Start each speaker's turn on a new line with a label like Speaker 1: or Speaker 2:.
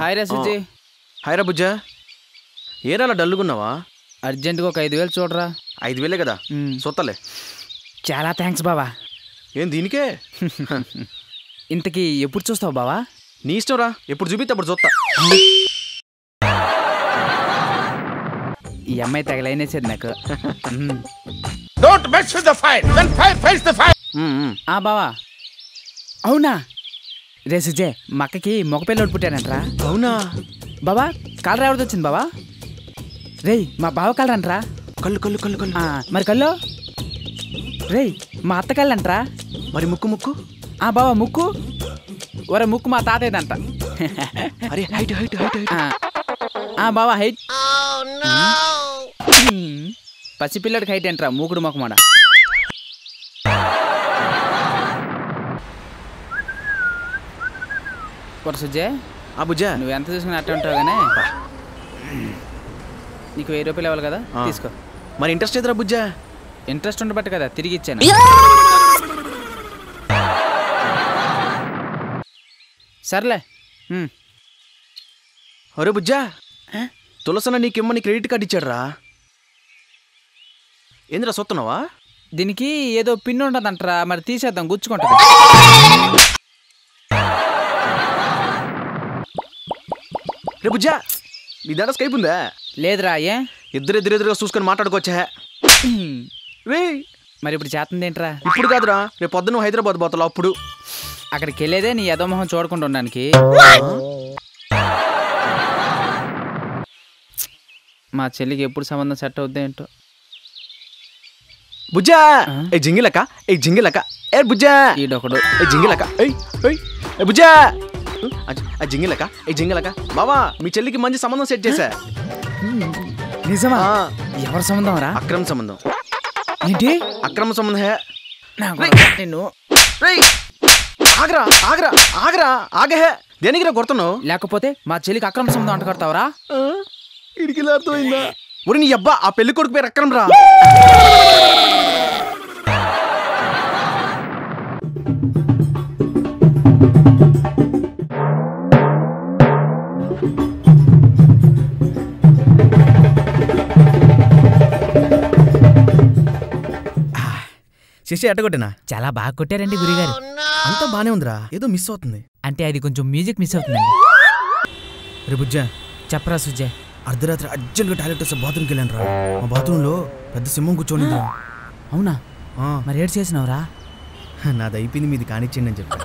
Speaker 1: Hi రా Suji.
Speaker 2: Hi రా బుజ్జా. ఏరా అలా డల్లుగున్నావా?
Speaker 1: అర్జెంటుగా ఒక 5,000 చూడరా.
Speaker 2: 5,000 కదా, సొత్తలే.
Speaker 1: చాలా థ్యాంక్స్ బావా.
Speaker 2: ఏం దీనికే?
Speaker 1: ఇంతకీ ఎప్పుడు చూస్తావు బావా?
Speaker 2: నీ ఇష్టం రా, ఎప్పుడు చూపిస్తే అప్పుడు చూస్తా.
Speaker 1: ఈ అమ్మాయి తగలైనేసేది నాకు. బావా అవునా? రే సుజే, మా అక్కకి మగపిల్లోడు పుట్టానంట్రా.
Speaker 2: అవునా
Speaker 1: బావా? కలర్ ఎవరిది వచ్చింది బావా? రే మా బావ కలర్ అంటరా.
Speaker 2: కళ్ళు కళ్ళు కళ్ళు కళ్ళు.
Speaker 1: మరి కల్లో రే మా అత్త కళ్ళు అంటరా.
Speaker 2: మరి ముక్కు ముక్కు?
Speaker 1: బావా ముక్కు ఒరే ముక్కు మా తాతయ్యదంట.
Speaker 2: అరే హైట్ హైట్ హైట్ హైట్.
Speaker 1: బావా హైట్. పసిపిల్లడికి హైట్ ఏంట్రా మూకుడు మొక్కమాడ. సుజే
Speaker 2: బుజ్జా,
Speaker 1: నువ్వు ఎంత చూసుకుని అట్ట ఉంటావు కానీ నీకు 1000 రూపాయలు ఇవ్వాలి కదా, తీసుకో.
Speaker 2: మరి ఇంట్రెస్ట్ ఎదురా బుజ్జా?
Speaker 1: ఇంట్రెస్ట్ ఉండబట్టి కదా తిరిగి ఇచ్చాను. సర్లే.
Speaker 2: అరే బుజ్జా, తులసన నీకేమని క్రెడిట్ కార్డు ఇచ్చాడు రా. ఏందిరా సొత్తున్నావా?
Speaker 1: దీనికి ఏదో పిన్ ఉండదంటరా, మరి తీసేద్దాం, గుచ్చుకుంటుంది.
Speaker 2: రే బుజ్జా, నీ దగ్గర స్కైప్ ఉందా?
Speaker 1: లేదురా. ఏ
Speaker 2: ఇద్దరెదురుగా చూసుకొని మాట్లాడుకోవచ్చా? రే
Speaker 1: మరి ఇప్పుడు చేస్తుంది ఏంట్రా?
Speaker 2: ఇప్పుడు కాదురా, రేపు పొద్దున్న హైదరాబాద్ పోతావు. అప్పుడు
Speaker 1: అక్కడికి వెళ్ళేదే నీ యదోమోహం చూడకుండా ఉండడానికి. మా చెల్లికి ఎప్పుడు సంబంధం సెట్ అవుద్ది ఏంటో.
Speaker 2: బుజ్జా ఏ జింగిలక, ఏ జింగిలక, ఏ బుజ్జా
Speaker 1: ఈడొకడు.
Speaker 2: ఏ జింగిలక, ఏ బుజ్జా జింగిలక, ఏ జింగిలక. బావా, మీ చెల్లికి మంచి సంబంధం సెట్ చేశా.
Speaker 1: నిజమా? ఎవరి సంబంధం రా?
Speaker 2: అక్రమ సంబంధం.
Speaker 1: ఏంటి
Speaker 2: అక్రమ సంబంధం?
Speaker 1: నిన్ను
Speaker 2: ఆగరా ఆగరా ఆగరా ఆగే. దేనికి రా కొడుతున్నావు?
Speaker 1: లేకపోతే మా చెల్లికి అక్రమ సంబంధం అంట కడతావరా?
Speaker 2: ఇడికి అర్థమైందా? ఒరి నీ అబ్బా, ఆ పెళ్లి కొడుకు పేరు అక్రమ్ రా. శశి ఎట్టగొట్టినా?
Speaker 1: చాలా బాగా కొట్టారండి గురిగారు.
Speaker 2: అంతా బానే ఉందిరా, ఏదో మిస్ అవుతుంది.
Speaker 1: అంటే అది కొంచెం మ్యూజిక్ మిస్ అవుతుందండి.
Speaker 2: రే బుజ్జా,
Speaker 1: చెప్పరా సుజయ్.
Speaker 2: అర్ధరాత్రి అర్జెంట్గా టాయిలెట్ వస్తే బాత్రూమ్కి వెళ్ళాను రా. మా బాత్రూంలో పెద్ద సింహం కూర్చోండి.
Speaker 1: అవునా? మరి ఏడు చేసినావురా?
Speaker 2: నాది అయిపోయింది, మీది కానిచ్చేయండి అని చెప్పా.